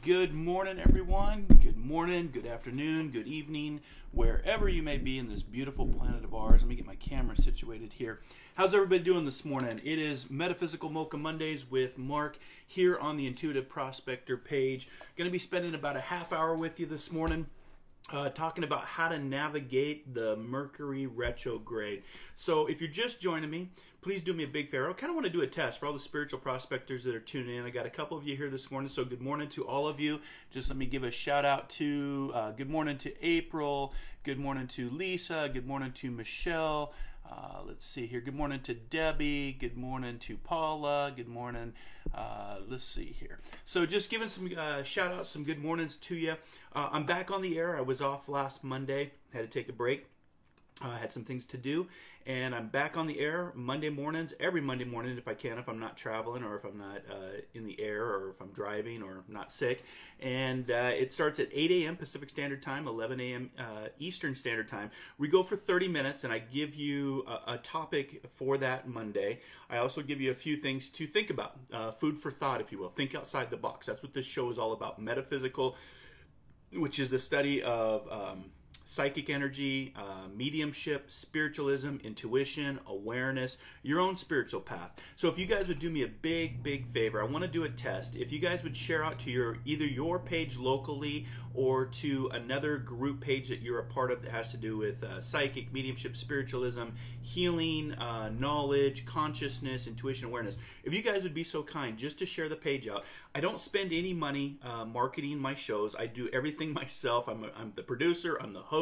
Good morning, everyone. Good morning, good afternoon, good evening, wherever you may be in this beautiful planet of ours. Let me get my camera situated here. How's everybody doing this morning? It is Metaphysical Mocha Mondays with Mark here on the Intuitive Prospector page. Going to be spending about a half hour with you this morning. Talking about how to navigate the Mercury retrograde. So if you're just joining me, please do me a big favor. I kind of want to do a test for all the spiritual prospectors that are tuning in. I got a couple of you here this morning, so good morning to all of you. Just let me give a shout out to, good morning to April, good morning to Lisa, good morning to Michelle. Let's see here. Good morning to Debbie. Good morning to Paula. Good morning. Let's see here. So just giving some shout outs, some good mornings to you. I'm back on the air. I was off last Monday. Had to take a break. Had some things to do, and I'm back on the air Monday mornings, every Monday morning if I can, if I'm not traveling or if I'm not in the air or if I'm driving or not sick. And it starts at 8 a.m. Pacific Standard Time, 11 a.m. Eastern Standard Time. We go for 30 minutes, and I give you a topic for that Monday. I also give you a few things to think about, food for thought, if you will. Think outside the box. That's what this show is all about. Metaphysical, which is the study of psychic energy, mediumship, spiritualism, intuition, awareness, your own spiritual path. So if you guys would do me a big favor, I want to do a test. If you guys would share out to either your page locally or to another group page that you're a part of that has to do with psychic, mediumship, spiritualism, healing, knowledge, consciousness, intuition, awareness. If you guys would be so kind just to share the page out. I don't spend any money marketing my shows. I do everything myself. I'm the producer. I'm the host.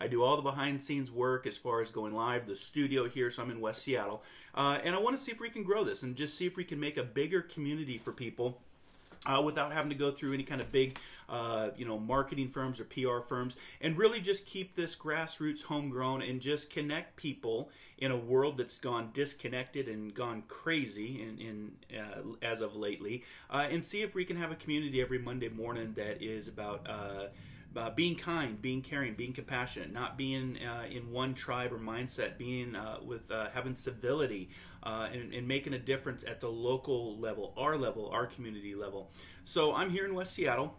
I do all the behind-the-scenes work as far as going live, the studio here, so I'm in West Seattle. And I want to see if we can grow this and just see if we can make a bigger community for people without having to go through any kind of big, marketing firms or PR firms, and really just keep this grassroots homegrown and just connect people in a world that's gone disconnected and gone crazy as of lately, and see if we can have a community every Monday morning that is about being kind, being caring, being compassionate, not being in one tribe or mindset, being with having civility and making a difference at the local level, our community level. So I'm here in West Seattle.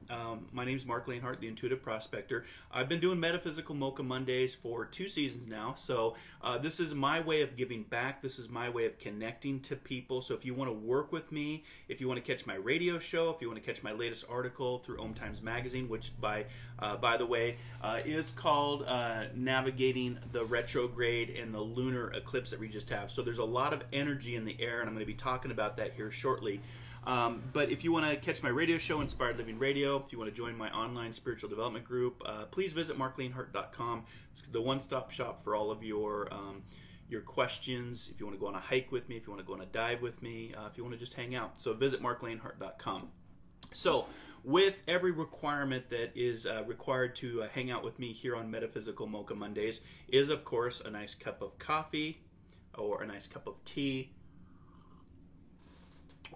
My name's Marc, the Intuitive Prospector. I've been doing Metaphysical Mocha Mondays for 2 seasons now. So this is my way of giving back. This is my way of connecting to people. So if you want to work with me, if you want to catch my radio show, if you want to catch my latest article through Om Times Magazine, which by the way, is called Navigating the Retrograde and the Lunar Eclipse that we just have. So there's a lot of energy in the air, and I'm going to be talking about that here shortly. But if you want to catch my radio show, Inspired Living Radio, if you want to join my online spiritual development group, please visit marcleanhart.com. It's the one-stop shop for all of your questions. If you want to go on a hike with me, if you want to go on a dive with me, if you want to just hang out. So visit marcleanhart.com. So with every requirement that is required to hang out with me here on Metaphysical Mocha Mondays is, of course, a nice cup of coffee or a nice cup of tea.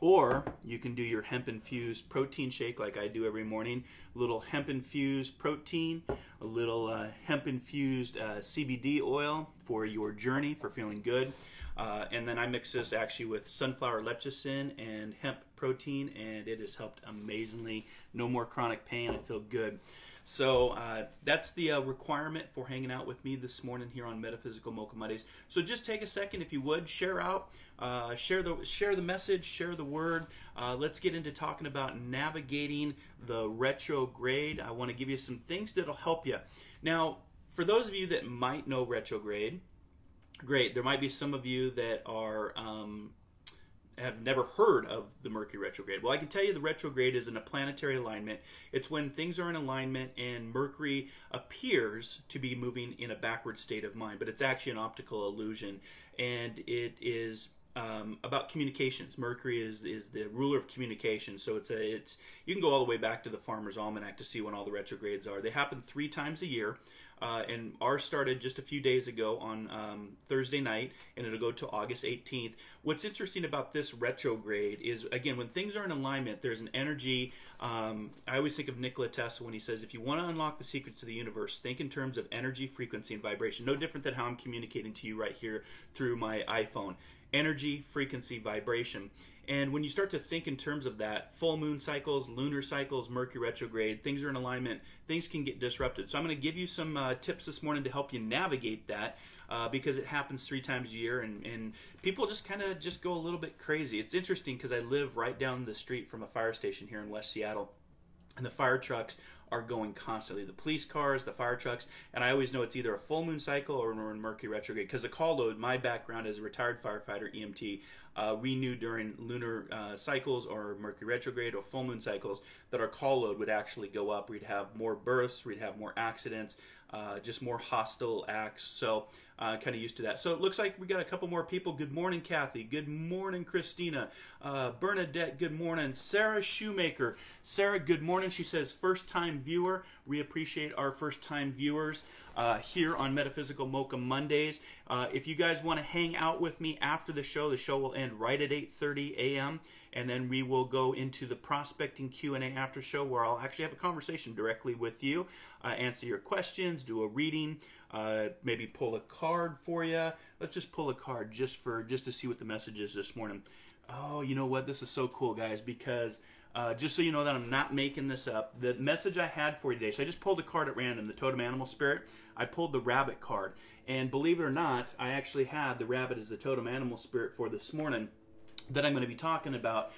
Or you can do your hemp-infused protein shake like I do every morning. A little hemp-infused protein, a little hemp-infused CBD oil for your journey, for feeling good. And then I mix this actually with sunflower lecithin and hemp protein, and it has helped amazingly. No more chronic pain. I feel good. So that's the requirement for hanging out with me this morning here on Metaphysical Mocha Mondays. So just take a second, if you would, share out, share the message, share the word. Let's get into talking about navigating the retrograde. I want to give you some things that'll help you. Now, for those of you that might know retrograde, great. There might be some of you that are have never heard of the Mercury retrograde. Well, I can tell you the retrograde is in a planetary alignment. It's when things are in alignment and Mercury appears to be moving in a backward state of mind, but it's actually an optical illusion, and it is about communications. Mercury is the ruler of communication, so it's you can go all the way back to the Farmer's Almanac to see when all the retrogrades are. They happen 3 times a year. And ours started just a few days ago on Thursday night, and it'll go to August 18th. What's interesting about this retrograde is, again, when things are in alignment, there's an energy. I always think of Nikola Tesla when he says, if you want to unlock the secrets of the universe, think in terms of energy, frequency, and vibration. No different than how I'm communicating to you right here through my iPhone. Energy, frequency, vibration. And when you start to think in terms of that, full moon cycles, lunar cycles, Mercury retrograde, things are in alignment, things can get disrupted. So I'm going to give you some tips this morning to help you navigate that. Because it happens 3 times a year, and people just kind of just go a little bit crazy. It's interesting because I live right down the street from a fire station here in West Seattle, and the fire trucks are going constantly. The police cars, the fire trucks, and I always know it's either a full moon cycle or we're in Mercury retrograde, because the call load, my background as a retired firefighter, EMT, we knew during lunar cycles or Mercury retrograde or full moon cycles that our call load would actually go up. We'd have more births, we'd have more accidents, just more hostile acts. So kind of used to that. So it looks like we got a couple more people. Good morning, Kathy. Good morning, Christina. Bernadette, good morning. Sarah Shoemaker. Sarah, good morning. She says, first-time viewer. We appreciate our first-time viewers here on Metaphysical Mocha Mondays. If you guys want to hang out with me after the show will end right at 8:30 a.m. And then we will go into the prospecting Q&A after show, where I'll actually have a conversation directly with you, answer your questions, do a reading, maybe pull a card for you. Let's just pull a card just to see what the message is this morning. Oh, you know what? This is so cool, guys, because just so you know that I'm not making this up, the message I had for you today, so I just pulled a card at random, the Totem Animal Spirit. I pulled the rabbit card, and believe it or not, I actually had the rabbit as the Totem Animal Spirit for this morning that I'm going to be talking about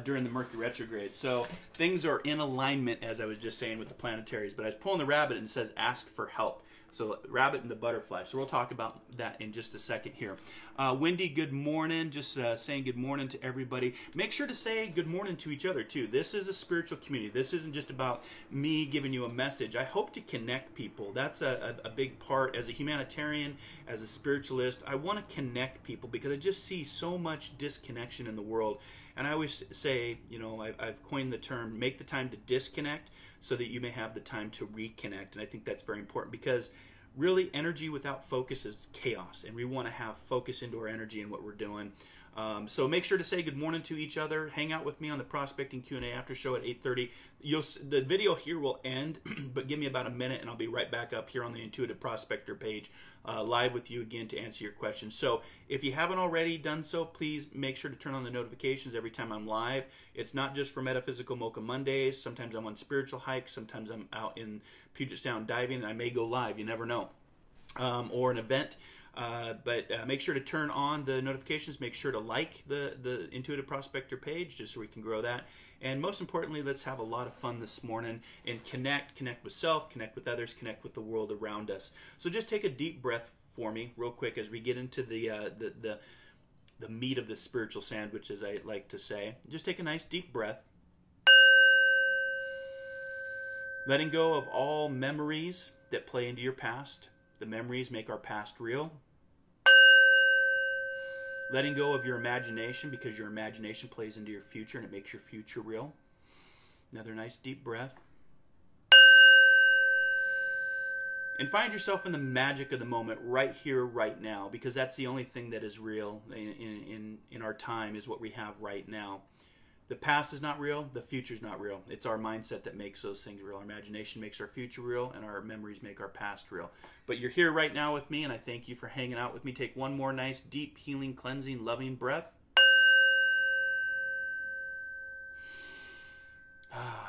during the Mercury retrograde. So things are in alignment, as I was just saying, with the planetaries. But I was pulling the rabbit, and it says ask for help. So rabbit and the butterfly. So we'll talk about that in just a second here. Wendy, good morning. Just saying good morning to everybody. Make sure to say good morning to each other too. This is a spiritual community. This isn't just about me giving you a message. I hope to connect people. That's a big part. As a humanitarian, as a spiritualist, I want to connect people because I just see so much disconnection in the world. And I always say, you know, I've coined the term, make the time to disconnect so that you may have the time to reconnect. And I think that's very important, because really energy without focus is chaos, and we want to have focus into our energy and what we're doing. So make sure to say good morning to each other. Hang out with me on the prospecting Q&A after show at 8:30. The video here will end, but give me about a minute and I'll be right back up here on the Intuitive Prospector page, live with you again to answer your questions. So if you haven't already done so, please make sure to turn on the notifications every time I'm live. It's not just for Metaphysical Mocha Mondays. Sometimes I'm on spiritual hikes. Sometimes I'm out in Puget Sound diving, and I may go live. You never know. Or an event. But make sure to turn on the notifications. Make sure to like the Intuitive Prospector page, just so we can grow that. And most importantly, let's have a lot of fun this morning and connect with self, connect with others, connect with the world around us. So just take a deep breath for me real quick as we get into the meat of the spiritual sandwich, as I like to say. Just take a nice deep breath. Letting go of all memories that play into your past. The memories make our past real. Letting go of your imagination, because your imagination plays into your future and it makes your future real. Another nice deep breath. And find yourself in the magic of the moment right here, right now, because that's the only thing that is real in our time, is what we have right now. The past is not real. The future is not real. It's our mindset that makes those things real. Our imagination makes our future real, and our memories make our past real. But you're here right now with me, and I thank you for hanging out with me. Take one more nice, deep, healing, cleansing, loving breath.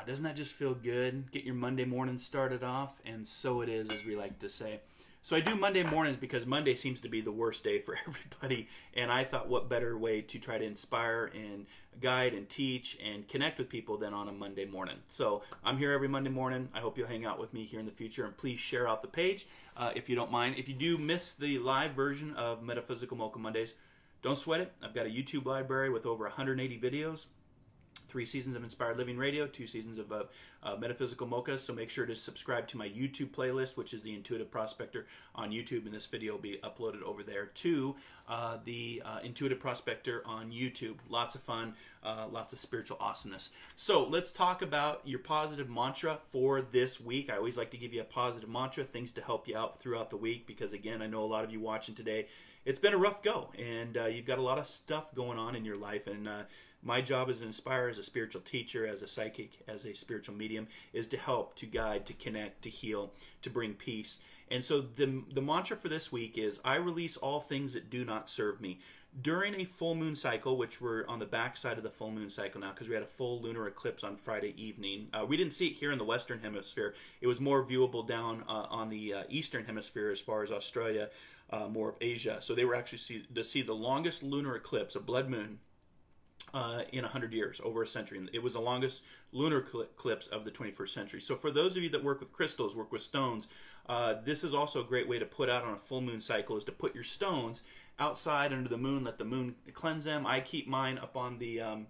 Doesn't that just feel good? Get your Monday morning started off, and so it is, as we like to say. So I do Monday mornings because Monday seems to be the worst day for everybody, and I thought what better way to try to inspire and guide and teach and connect with people than on a Monday morning. So I'm here every Monday morning. I hope you'll hang out with me here in the future, and please share out the page if you don't mind. If you do miss the live version of Metaphysical Mocha Mondays, don't sweat it. I've got a YouTube library with over 180 videos. 3 seasons of Inspired Living Radio, 2 seasons of Metaphysical Mocha. So make sure to subscribe to my YouTube playlist, which is the Intuitive Prospector on YouTube, and this video will be uploaded over there to the Intuitive Prospector on YouTube. Lots of fun, lots of spiritual awesomeness. So let's talk about your positive mantra for this week. I always like to give you a positive mantra, things to help you out throughout the week, because again, I know a lot of you watching today, it's been a rough go, and you've got a lot of stuff going on in your life, and my job as an inspirer, as a spiritual teacher, as a psychic, as a spiritual medium, is to help, to guide, to connect, to heal, to bring peace. And so the mantra for this week is, I release all things that do not serve me. during a full moon cycle, which we're on the back side of the full moon cycle now because we had a full lunar eclipse on Friday evening. We didn't see it here in the Western Hemisphere. It was more viewable down on the Eastern Hemisphere as far as Australia, more of Asia. So they were actually to see the longest lunar eclipse, a blood moon, in 100 years, over a century. It was the longest lunar eclipse of the 21st century. So for those of you that work with crystals, work with stones, this is also a great way to put out on a full moon cycle, is to put your stones outside under the moon, let the moon cleanse them. I keep mine up on the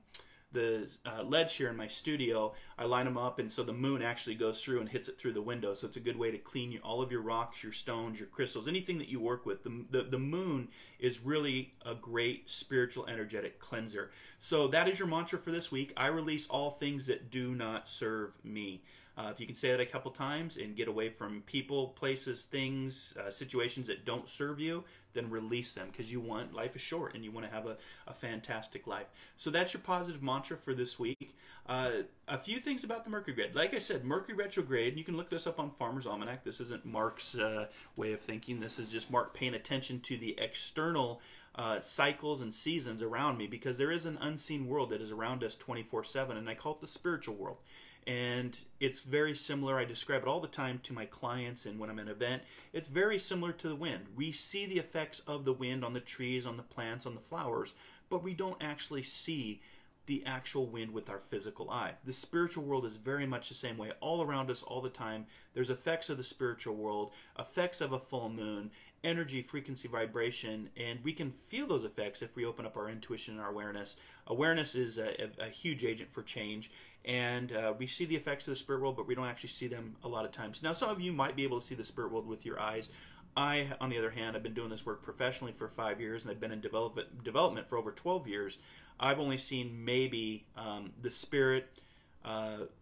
ledge here in my studio. I line them up, and so the moon actually goes through and hits it through the window. So it's a good way to clean all of your rocks, your stones, your crystals, anything that you work with. The moon is really a great spiritual energetic cleanser. So that is your mantra for this week. I release all things that do not serve me. If you can say that a couple times and get away from people, places, things, situations that don't serve you, then release them, because life is short and you want to have a fantastic life. So that's your positive mantra for this week. A few things about the Mercury retrograde. Like I said, Mercury retrograde, you can look this up on Farmer's Almanac. This isn't Marc's way of thinking. This is just Marc paying attention to the external cycles and seasons around me, because there is an unseen world that is around us 24/7, and I call it the spiritual world. And it's very similar. I describe it all the time to my clients, and when I'm at an event, it's very similar to the wind. We see the effects of the wind on the trees, on the plants, on the flowers, but we don't actually see the actual wind with our physical eye. The spiritual world is very much the same way. All around us, all the time, there's effects of the spiritual world, effects of a full moon, energy, frequency, vibration, and we can feel those effects if we open up our intuition and our awareness. Awareness is a huge agent for change, and we see the effects of the spirit world, but we don't actually see them a lot of times. Now, some of you might be able to see the spirit world with your eyes. I, on the other hand, I've been doing this work professionally for 5 years, and I've been in development for over 12 years. I've only seen maybe the spirit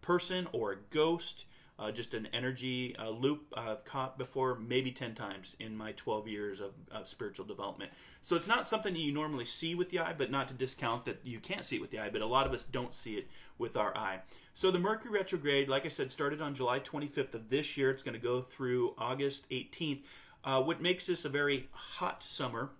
person or a ghost, just an energy loop I've caught before, maybe 10 times in my 12 years of spiritual development. So it's not something that you normally see with the eye, but not to discount that you can't see it with the eye, but a lot of us don't see it with our eye. So the Mercury retrograde, like I said, started on July 25th of this year. It's going to go through August 18th. What makes this a very hot summer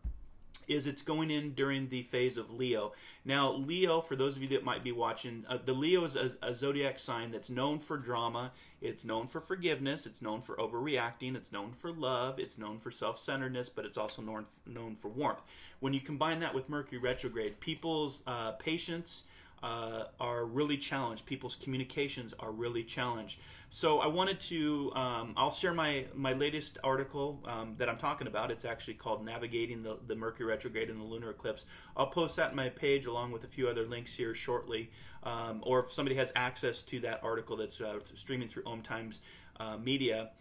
is it's going in during the phase of Leo. Now, Leo, for those of you that might be watching, the Leo is a zodiac sign that's known for drama, it's known for forgiveness, it's known for overreacting, it's known for love, it's known for self-centeredness, but it's also known for warmth. When you combine that with Mercury retrograde, people's patience are really challenged. People's communications are really challenged. So I wanted to, I'll share my latest article that I'm talking about. It's actually called Navigating the Mercury Retrograde and the Lunar Eclipse. I'll post that on my page along with a few other links here shortly. Or if somebody has access to that article that's streaming through Om Times Media,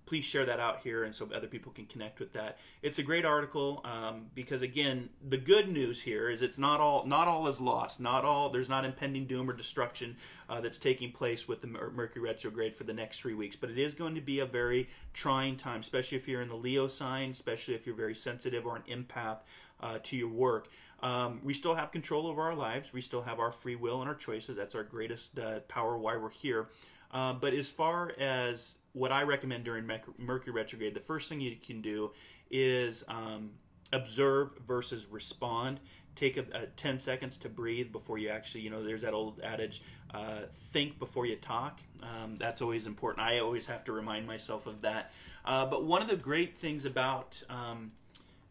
please share that out here, and so other people can connect with that. It's a great article because, again, the good news here is it's not all is lost. There's not impending doom or destruction that's taking place with the Mercury retrograde for the next 3 weeks. But it is going to be a very trying time, especially if you're in the Leo sign, especially if you're very sensitive or an empath to your work. We still have control over our lives. We still have our free will and our choices. That's our greatest power, why we're here. But as far as what I recommend during Mercury retrograde, the first thing you can do is observe versus respond. Take 10 seconds to breathe before you actually, there's that old adage, think before you talk. That's always important. I always have to remind myself of that. But one of the great things about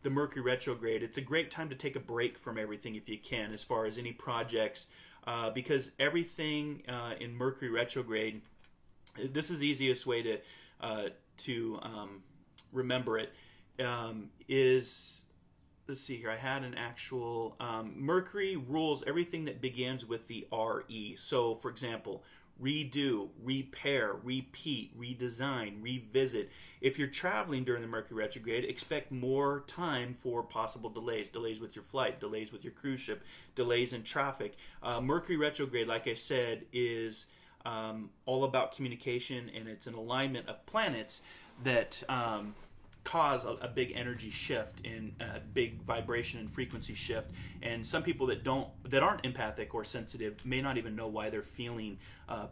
the Mercury retrograde, it's a great time to take a break from everything if you can, as far as any projects, because everything in Mercury retrograde, this is the easiest way to remember it, is, let's see here, I had an actual, Mercury rules everything that begins with the R-E. So, for example, redo, repair, repeat, redesign, revisit. If you're traveling during the Mercury retrograde, expect more time for possible delays. Delays with your flight, delays with your cruise ship, delays in traffic. Mercury retrograde, like I said, is all about communication, and it's an alignment of planets that cause a big energy shift and a big vibration and frequency shift. And some people that aren't empathic or sensitive may not even know why they're feeling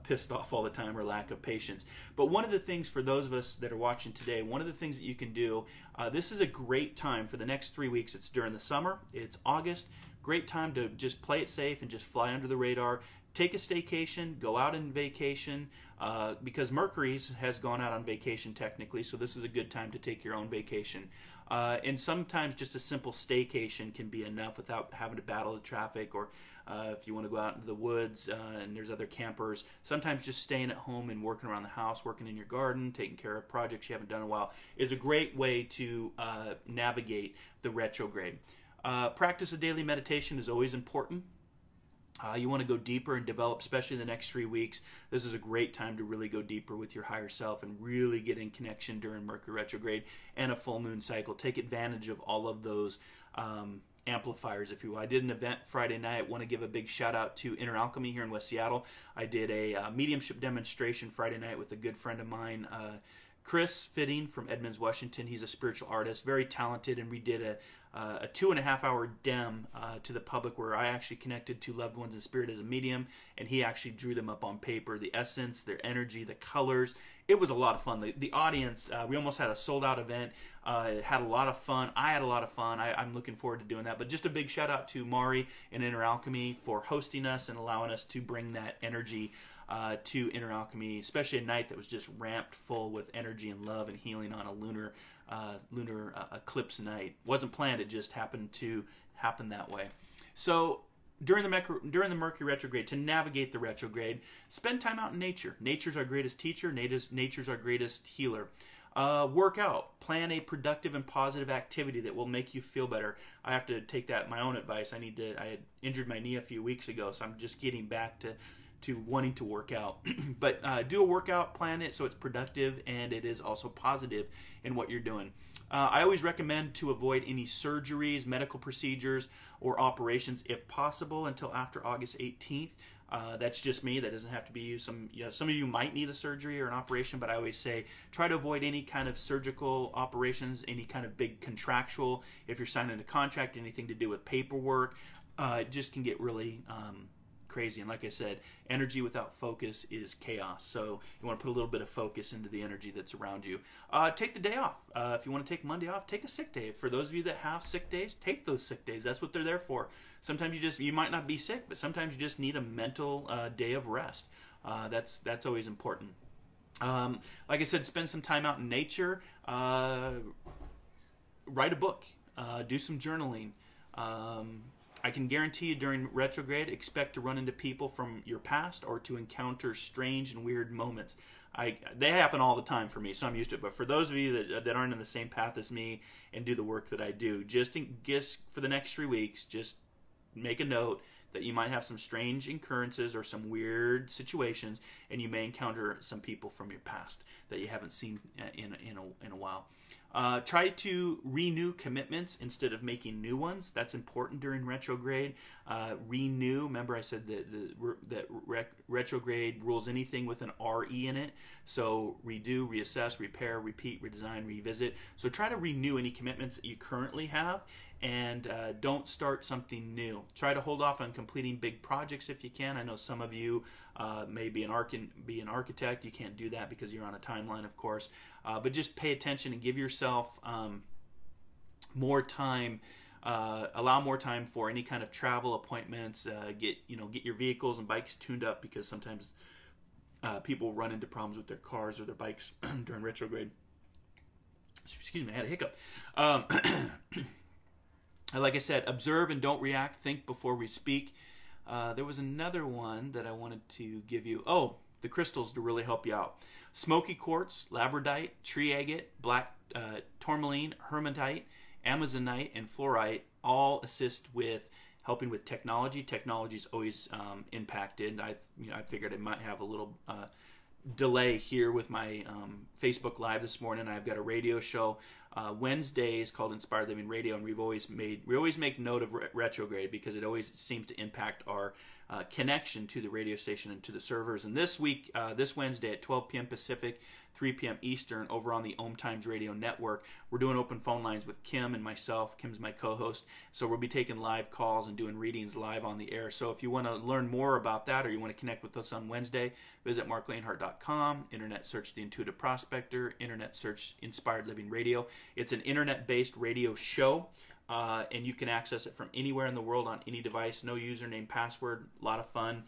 pissed off all the time or lack of patience. But one of the things for those of us that are watching today, one of the things that you can do, this is a great time for the next 3 weeks. It's during the summer. It's August. Great time to just play it safe and just fly under the radar. Take a staycation, go out on vacation, because Mercury has gone out on vacation technically, so this is a good time to take your own vacation. And sometimes just a simple staycation can be enough without having to battle the traffic, or if you want to go out into the woods and there's other campers, sometimes just staying at home and working around the house, working in your garden, taking care of projects you haven't done in a while is a great way to navigate the retrograde. Practice of daily meditation is always important. You want to go deeper and develop, especially in the next 3 weeks. This is a great time to really go deeper with your higher self and really get in connection during Mercury retrograde and a full moon cycle. Take advantage of all of those amplifiers, if you will. I did an event Friday night. I want to give a big shout out to Inner Alchemy here in West Seattle. I did a mediumship demonstration Friday night with a good friend of mine, Chris Fitting from Edmonds, Washington. He's a spiritual artist, very talented, and we did a 2.5-hour dem to the public where I actually connected to loved ones in spirit as a medium, and he actually drew them up on paper, the essence, their energy, the colors. It was a lot of fun. The audience, we almost had a sold-out event. It had a lot of fun. I had a lot of fun. I'm looking forward to doing that. But just a big shout-out to Mari and Inner Alchemy for hosting us and allowing us to bring that energy to Inner Alchemy, especially a night that was just ramped full with energy and love and healing on a lunar eclipse night. Wasn't planned, it just happened to happen that way. So during the Mercury retrograde, to navigate the retrograde, spend time out in nature. Nature's our greatest teacher. Nature's our greatest healer. Work out. Plan a productive and positive activity that will make you feel better. I have to take that my own advice. I had injured my knee a few weeks ago, so I'm just getting back to wanting to work out. But do a workout, plan it so it's productive and it is also positive in what you're doing. I always recommend to avoid any surgeries, medical procedures, or operations if possible until after August 18th. That's just me. That doesn't have to be you. Some of you might need a surgery or an operation, but I always say try to avoid any kind of surgical operations, any kind of big contractual. If you're signing a contract, anything to do with paperwork, it just can get really crazy. And like I said, energy without focus is chaos. So you want to put a little bit of focus into the energy that's around you. Take the day off. If you want to take Monday off, take a sick day. For those of you that have sick days, take those sick days. That's what they're there for. Sometimes you might not be sick, but sometimes you just need a mental day of rest. That's always important. Like I said, spend some time out in nature. Write a book. Do some journaling. I can guarantee you during retrograde, expect to run into people from your past or to encounter strange and weird moments. They happen all the time for me, so I'm used to it. But for those of you that aren't in the same path as me and do the work that I do, just for the next 3 weeks, just make a note that you might have some strange occurrences or some weird situations, and you may encounter some people from your past that you haven't seen in a while. Try to renew commitments instead of making new ones. That's important during retrograde. Renew. Remember I said that retrograde rules anything with an RE in it. So redo, reassess, repair, repeat, redesign, revisit. So try to renew any commitments that you currently have, and don't start something new. Try to hold off on completing big projects if you can. I know some of you may be an architect. You can't do that because you're on a timeline, of course. But just pay attention and give yourself more time. Allow more time for any kind of travel appointments. Get your vehicles and bikes tuned up, because sometimes people run into problems with their cars or their bikes during retrograde. Excuse me, I had a hiccup. Like I said, observe and don't react. Think before we speak. There was another one that I wanted to give you. Oh, the crystals to really help you out. Smoky quartz, labradorite, tree agate, black tourmaline, hermatite, amazonite, and fluorite all assist with helping with technology. Technology is always impacted. I figured I might have a little delay here with my Facebook Live this morning. I've got a radio show Wednesday is called Inspired Living Radio, and we always make note of retrograde because it always seems to impact our connection to the radio station and to the servers. And this week, this Wednesday at 12 p.m. Pacific, 3 p.m. Eastern, over on the Om Times Radio Network, we're doing open phone lines with Kim and myself. Kim's my co-host, so we'll be taking live calls and doing readings live on the air. So if you want to learn more about that, or you want to connect with us on Wednesday, visit marclanehart.com, internet search The Intuitive Prospector, internet search Inspired Living Radio. It's an internet-based radio show, and you can access it from anywhere in the world on any device. No username, password, a lot of fun.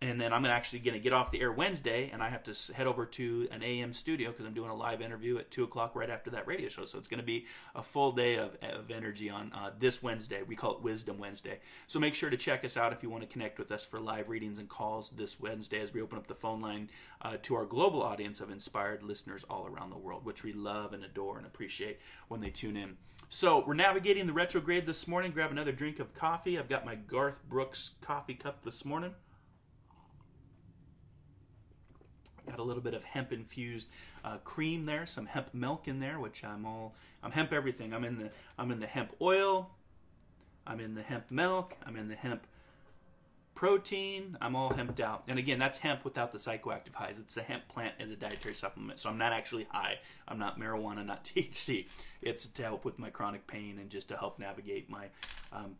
And then I'm actually going to get off the air Wednesday, and I have to head over to an AM studio because I'm doing a live interview at 2 o'clock right after that radio show. So it's going to be a full day of energy on this Wednesday. We call it Wisdom Wednesday. So make sure to check us out if you want to connect with us for live readings and calls this Wednesday as we open up the phone line to our global audience of inspired listeners all around the world, which we love and adore and appreciate when they tune in. So we're navigating the retrograde this morning. Grab another drink of coffee. I've got my Garth Brooks coffee cup this morning. Got a little bit of hemp-infused cream there, some hemp milk in there, which I'm hemp everything. I'm in the hemp oil, I'm in the hemp milk, I'm in the hemp protein. I'm all hemped out. And again, that's hemp without the psychoactive highs. It's the hemp plant as a dietary supplement. So I'm not actually high. I'm not marijuana, not THC. It's to help with my chronic pain and just to help navigate my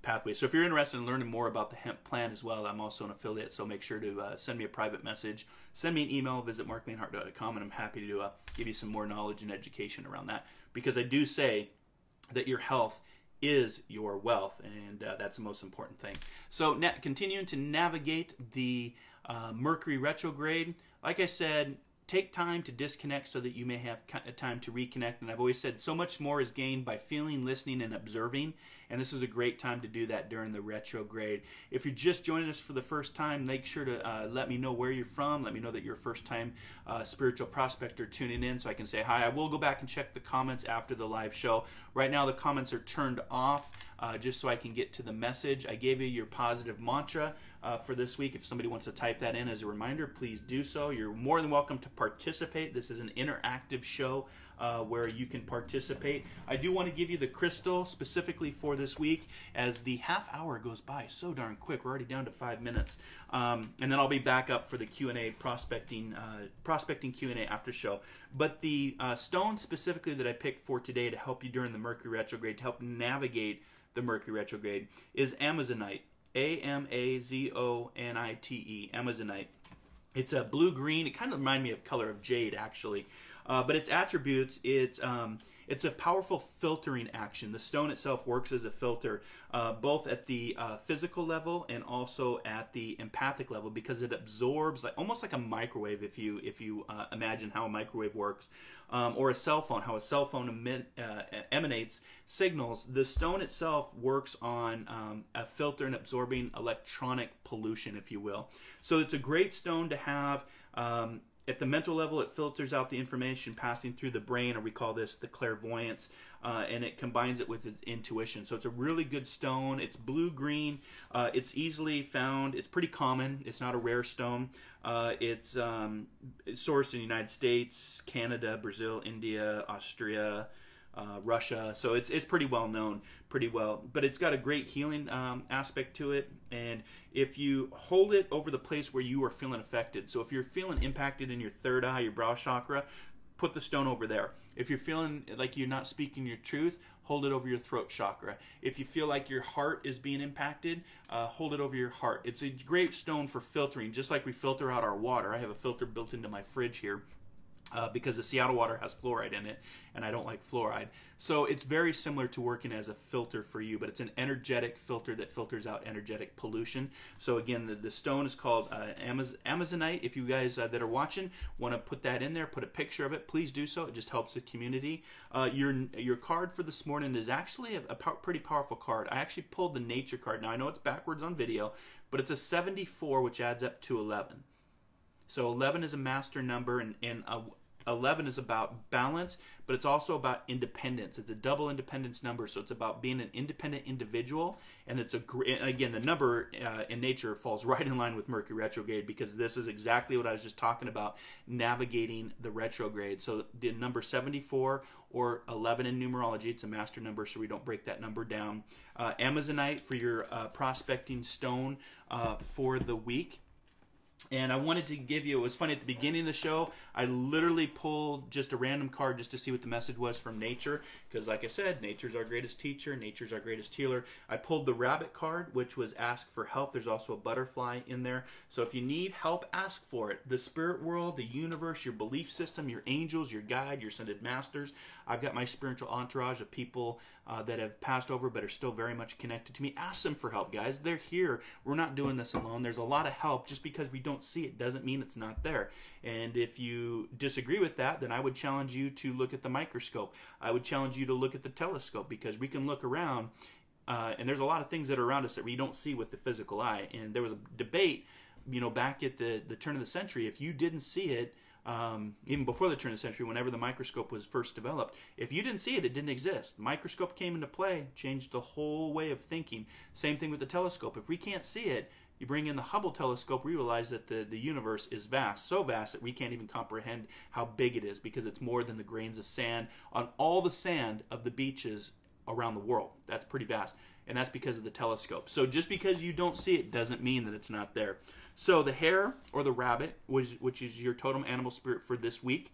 pathway. So if you're interested in learning more about the hemp plant as well, I'm also an affiliate. So make sure to send me a private message. Send me an email. Visit marclanehart.com, and I'm happy to give you some more knowledge and education around that. Because I do say that your health is your wealth, and that's the most important thing. So continuing to navigate the Mercury retrograde, like I said, take time to disconnect so that you may have time to reconnect. And I've always said so much more is gained by feeling, listening, and observing. And this is a great time to do that during the retrograde. If you're just joining us for the first time, make sure to let me know where you're from. Let me know that you're a first-time spiritual prospector tuning in so I can say hi. I will go back and check the comments after the live show. Right now, the comments are turned off just so I can get to the message. I gave you your positive mantra for this week. If somebody wants to type that in as a reminder, please do so. You're more than welcome to participate. This is an interactive show where you can participate. I do want to give you the crystal specifically for this week as the half hour goes by so darn quick. We're already down to 5 minutes. And then I'll be back up for the Q&A, prospecting Q&A after show. But the stone specifically that I picked for today to help you during the Mercury retrograde, to help navigate the Mercury retrograde, is Amazonite. Amazonite, Amazonite. It's a blue-green. It kind of reminds me of color of jade, actually. But its attributes, it's a powerful filtering action. The stone itself works as a filter, both at the physical level and also at the empathic level, because it absorbs almost like a microwave. If you imagine how a microwave works, or a cell phone, how a cell phone emanates signals. The stone itself works on a filter and absorbing electronic pollution, if you will. So it's a great stone to have. At the mental level, it filters out the information passing through the brain, or we call this the clairvoyance, and it combines it with its intuition. So it's a really good stone. It's blue-green. It's easily found. It's pretty common. It's not a rare stone. It's sourced in the United States, Canada, Brazil, India, Austria, Russia. So it's pretty well known, but it's got a great healing aspect to it. And if you hold it over the place where you are feeling affected, so if you're feeling impacted in your third eye, your brow chakra, put the stone over there. If you're feeling like you're not speaking your truth, hold it over your throat chakra. If you feel like your heart is being impacted, hold it over your heart. It's a great stone for filtering, just like we filter out our water. I have a filter built into my fridge here. Because the Seattle water has fluoride in it, and I don't like fluoride. So it's very similar to working as a filter for you, but it's an energetic filter that filters out energetic pollution. So again, the stone is called Amazonite. If you guys that are watching want to put that in there, put a picture of it, please do so. It just helps the community. Your card for this morning is actually a pretty powerful card. I actually pulled the nature card. Now, I know it's backwards on video, but it's a 74, which adds up to 11. So 11 is a master number, and 11 is about balance, but it's also about independence. It's a double independence number, so it's about being an independent individual. And it's and again, the number in nature falls right in line with Mercury retrograde, because this is exactly what I was just talking about, navigating the retrograde. So the number 74 or 11 in numerology, it's a master number, so we don't break that number down. Amazonite for your prospecting stone for the week. And I wanted to give you, it was funny, at the beginning of the show, I literally pulled just a random card just to see what the message was from nature. Because like I said, nature's our greatest teacher, nature's our greatest healer. I pulled the rabbit card, which was ask for help. There's also a butterfly in there. So if you need help, ask for it. The spirit world, the universe, your belief system, your angels, your guide, your ascended masters. I've got my spiritual entourage of people that have passed over but are still very much connected to me. Ask them for help, guys. They're here. We're not doing this alone. There's a lot of help. Just because we don't see it doesn't mean it's not there. And if you disagree with that, then I would challenge you to look at the microscope. I would challenge you to look at the telescope, because we can look around and there's a lot of things that are around us that we don't see with the physical eye. And there was a debate, back at the turn of the century. If you didn't see it, even before the turn of the century, whenever the microscope was first developed, if you didn't see it, it didn't exist. The microscope came into play, changed the whole way of thinking. Same thing with the telescope. If we can't see it, you bring in the Hubble telescope, we realize that the universe is vast, so vast that we can't even comprehend how big it is, because it's more than the grains of sand on all the sand of the beaches around the world. That's pretty vast, and that's because of the telescope. So just because you don't see it doesn't mean that it's not there. So the hare or the rabbit, which is your totem animal spirit for this week,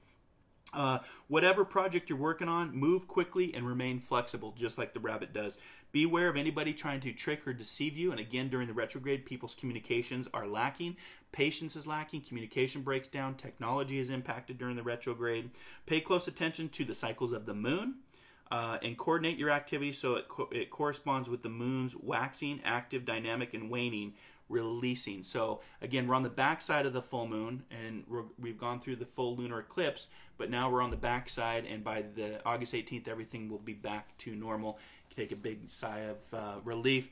whatever project you're working on, move quickly and remain flexible, just like the rabbit does. Beware of anybody trying to trick or deceive you. And again, during the retrograde, people's communications are lacking. Patience is lacking. Communication breaks down. Technology is impacted during the retrograde. Pay close attention to the cycles of the moon. And coordinate your activity so it corresponds with the moon's waxing, active, dynamic, and waning, releasing. So again, we're on the backside of the full moon, and we've gone through the full lunar eclipse, but now we're on the backside, and by the August 18th, everything will be back to normal. You can take a big sigh of relief.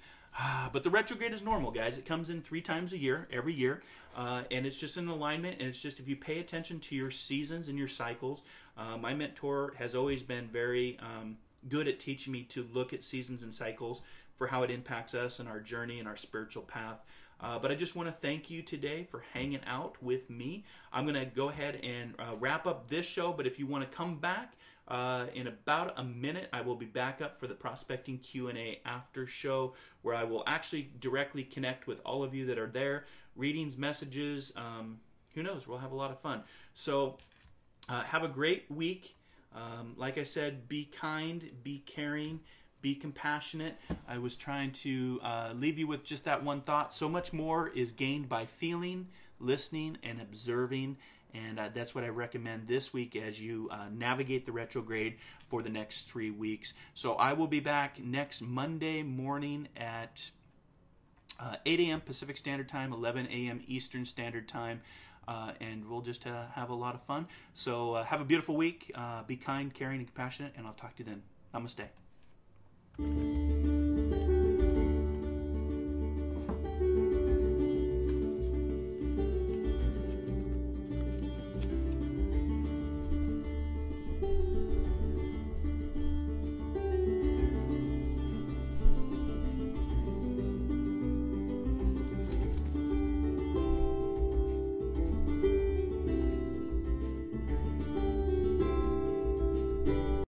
But the retrograde is normal, guys. It comes in 3 times a year, every year, and it's just an alignment, and it's just if you pay attention to your seasons and your cycles. My mentor has always been very good at teaching me to look at seasons and cycles for how it impacts us and our journey and our spiritual path. But I just want to thank you today for hanging out with me. I'm going to go ahead and wrap up this show, but if you want to come back in about a minute, I will be back up for the Prospecting Q&A after show, where I will actually directly connect with all of you that are there. Readings, messages, who knows, we'll have a lot of fun. So have a great week. Like I said, be kind, be caring, be compassionate. I was trying to leave you with just that one thought. So much more is gained by feeling, listening, and observing. And that's what I recommend this week as you navigate the retrograde for the next 3 weeks. So I will be back next Monday morning at 8 a.m. Pacific Standard Time, 11 a.m. Eastern Standard Time. And we'll just have a lot of fun. So have a beautiful week. Be kind, caring, and compassionate. And I'll talk to you then. Namaste.